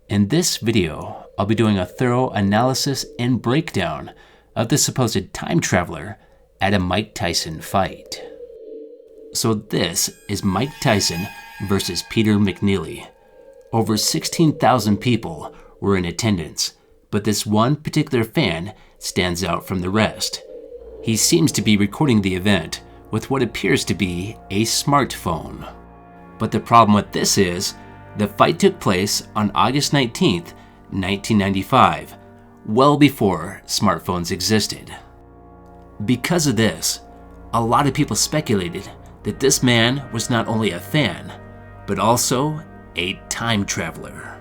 In this video, I'll be doing a thorough analysis and breakdown of the supposed time traveler at a Mike Tyson fight. So this is Mike Tyson versus Peter McNeeley. Over 16,000 people were in attendance, but this one particular fan stands out from the rest. He seems to be recording the event with what appears to be a smartphone. But the problem with this is, the fight took place on August 19th, 1995, well before smartphones existed. Because of this, a lot of people speculated that this man was not only a fan, but also a time traveler.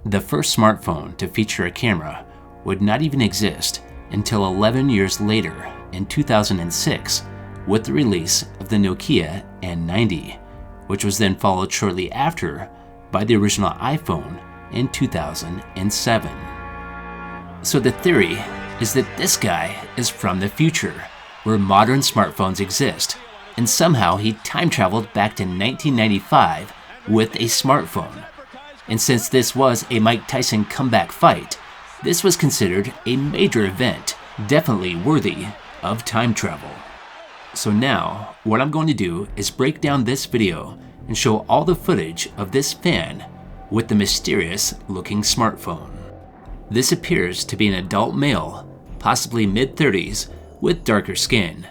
The first smartphone to feature a camera would not even exist until 11 years later in 2006 with the release of the Nokia N90, which was then followed shortly after by the original iPhone in 2007. So the theory is that this guy is from the future, where modern smartphones exist, and somehow he time traveled back to 1995 with a smartphone. And since this was a Mike Tyson comeback fight, this was considered a major event, definitely worthy of time travel. So now, what I'm going to do is break down this video and show all the footage of this fan with the mysterious looking smartphone. This appears to be an adult male, possibly mid-30s, with darker skin,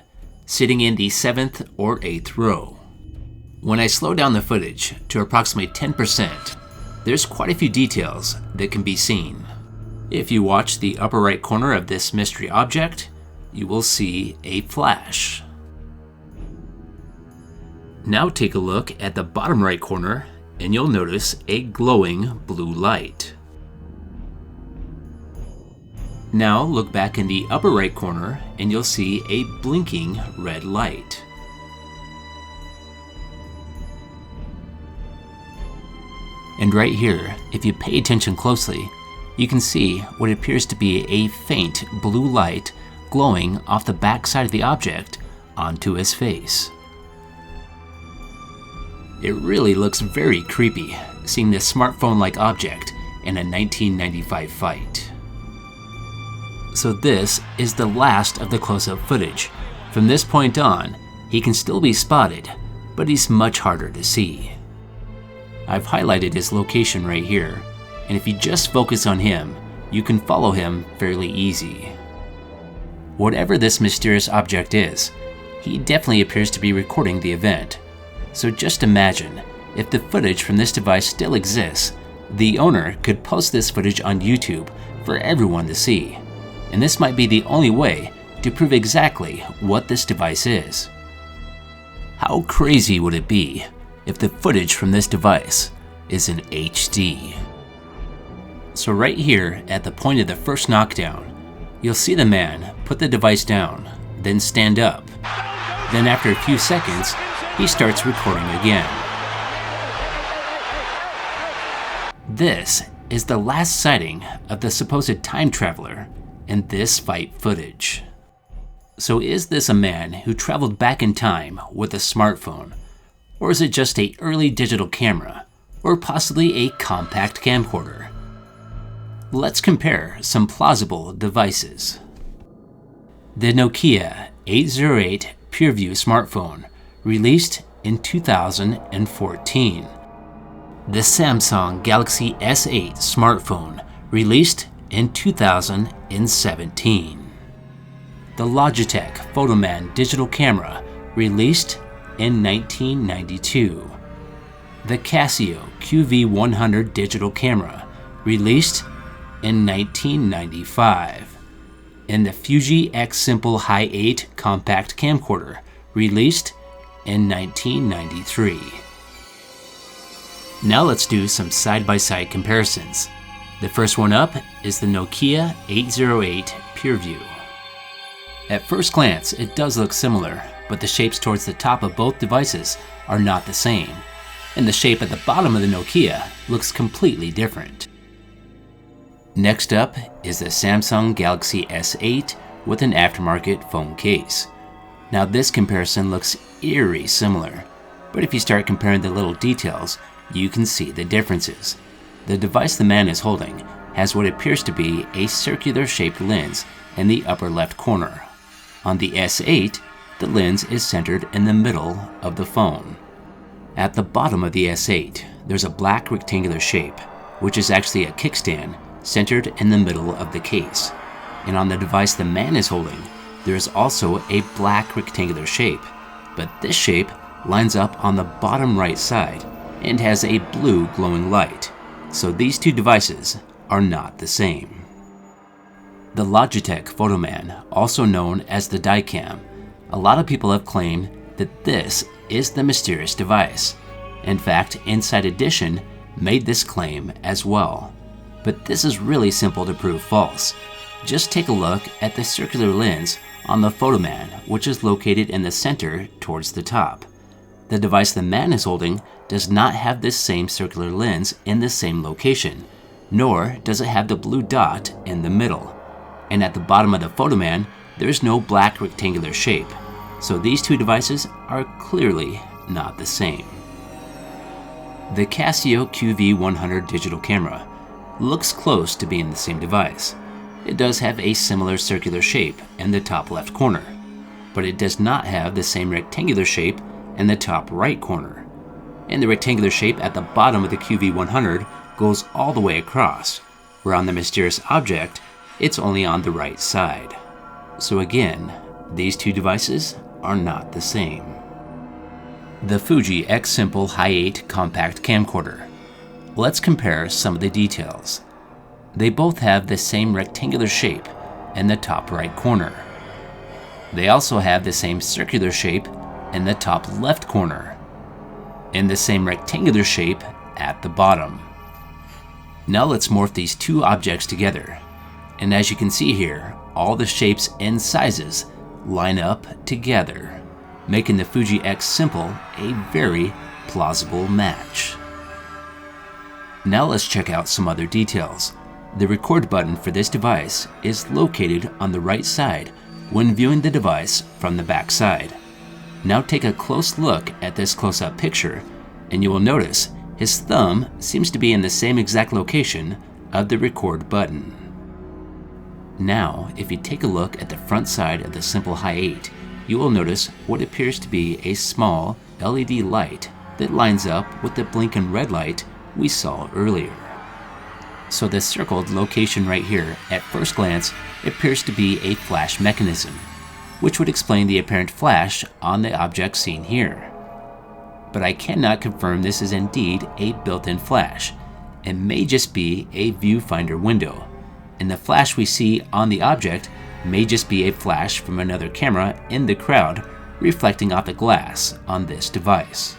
sitting in the 7th or 8th row. When I slow down the footage to approximately 10%, there's quite a few details that can be seen. If you watch the upper right corner of this mystery object, you will see a flash. Now take a look at the bottom right corner and you'll notice a glowing blue light. Now look back in the upper right corner and you'll see a blinking red light. And right here, if you pay attention closely, you can see what appears to be a faint blue light glowing off the back side of the object onto his face. It really looks very creepy seeing this smartphone-like object in a 1995 fight. So this is the last of the close-up footage. From this point on, he can still be spotted, but he's much harder to see. I've highlighted his location right here, and if you just focus on him, you can follow him fairly easy. Whatever this mysterious object is, he definitely appears to be recording the event. So just imagine, if the footage from this device still exists, the owner could post this footage on YouTube for everyone to see. And this might be the only way to prove exactly what this device is. How crazy would it be if the footage from this device is in HD? So right here at the point of the first knockdown, you'll see the man put the device down, then stand up. Then after a few seconds, he starts recording again. This is the last sighting of the supposed time traveler in this fight footage. So is this a man who traveled back in time with a smartphone? Or is it just an early digital camera? Or possibly a compact camcorder? Let's compare some plausible devices. The Nokia 808 PureView smartphone, released in 2014. The Samsung Galaxy S8 smartphone, released in 2017. The Logitech Fotoman digital camera, released in 1992. The Casio QV100 digital camera, released in 1995. And the Fujix Simple Hi 8 compact camcorder, released in 1993. Now let's do some side-by-side comparisons. The first one up is the Nokia 808 PureView. At first glance, it does look similar, but the shapes towards the top of both devices are not the same, and the shape at the bottom of the Nokia looks completely different. Next up is the Samsung Galaxy S8 with an aftermarket phone case. Now this comparison looks eerie similar, but if you start comparing the little details, you can see the differences. The device the man is holding has what appears to be a circular shaped lens in the upper left corner. On the S8, the lens is centered in the middle of the phone. At the bottom of the S8, there's a black rectangular shape, which is actually a kickstand centered in the middle of the case. And on the device the man is holding, there is also a black rectangular shape, but this shape lines up on the bottom right side and has a blue glowing light. So these two devices are not the same. The Logitech Fotoman, also known as the Dycam, a lot of people have claimed that this is the mysterious device. In fact, Inside Edition made this claim as well. But this is really simple to prove false. Just take a look at the circular lens on the Fotoman, which is located in the center towards the top. The device the man is holding does not have this same circular lens in the same location, nor does it have the blue dot in the middle. And at the bottom of the Fotoman, there's no black rectangular shape. So these two devices are clearly not the same. The Casio QV100 digital camera looks close to being the same device. It does have a similar circular shape in the top left corner, but it does not have the same rectangular shape in the top right corner. And the rectangular shape at the bottom of the QV100 goes all the way across, where on the mysterious object, it's only on the right side. So again, these two devices are not the same. The Fujix Simple Hi 8 compact camcorder. Let's compare some of the details. They both have the same rectangular shape in the top right corner. They also have the same circular shape in the top left corner, and the same rectangular shape at the bottom. Now let's morph these two objects together, and as you can see here, all the shapes and sizes line up together, making the Fujix Simple a very plausible match. Now let's check out some other details. The record button for this device is located on the right side when viewing the device from the back side. Now take a close look at this close-up picture, and you will notice his thumb seems to be in the same exact location of the record button. Now, if you take a look at the front side of the Simple Hi 8, you will notice what appears to be a small LED light that lines up with the blinking red light we saw earlier. So the circled location right here, at first glance, appears to be a flash mechanism, which would explain the apparent flash on the object seen here. But I cannot confirm this is indeed a built-in flash. It may just be a viewfinder window, and the flash we see on the object may just be a flash from another camera in the crowd reflecting off the glass on this device.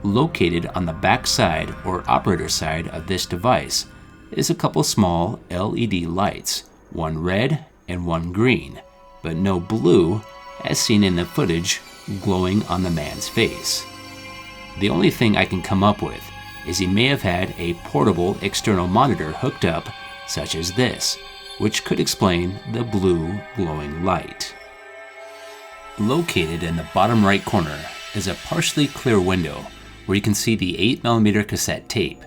Located on the back side or operator side of this device is a couple small LED lights, one red and one green, but no blue as seen in the footage glowing on the man's face. The only thing I can come up with is he may have had a portable external monitor hooked up, such as this, which could explain the blue glowing light. Located in the bottom right corner is a partially clear window where you can see the 8mm cassette tape,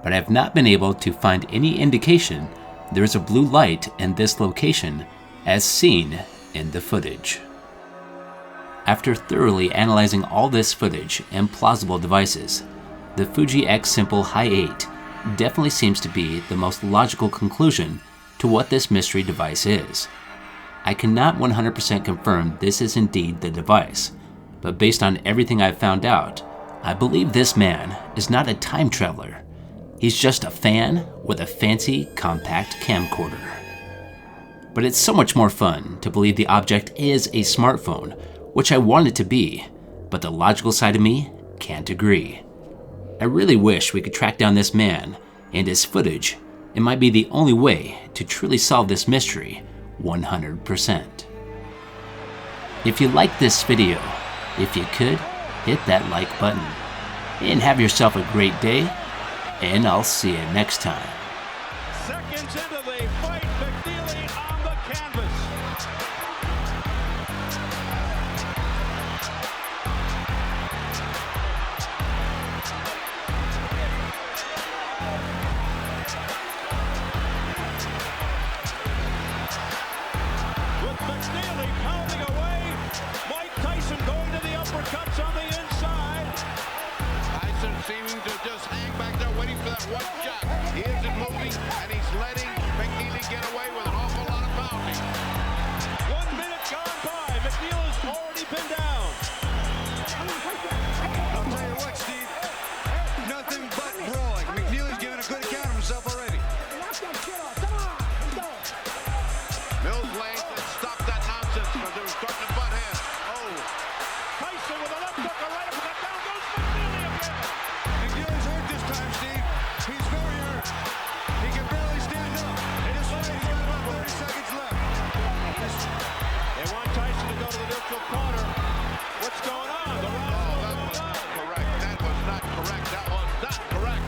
but I have not been able to find any indication there is a blue light in this location as seen in the footage. After thoroughly analyzing all this footage and plausible devices, the Fujix Simple Hi 8 definitely seems to be the most logical conclusion to what this mystery device is. I cannot 100% confirm this is indeed the device, but based on everything I've found out, I believe this man is not a time traveler. He's just a fan with a fancy compact camcorder. But it's so much more fun to believe the object is a smartphone, which I want it to be, but the logical side of me can't agree. I really wish we could track down this man and his footage. It might be the only way to truly solve this mystery 100%. If you liked this video, if you could, hit that like button. And have yourself a great day, and I'll see you next time. Seconds into the fight, McNeeley on the canvas.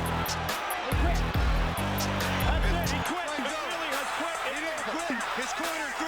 That's it. He quit. McNeeley has quit. He didn't quit. His corner threw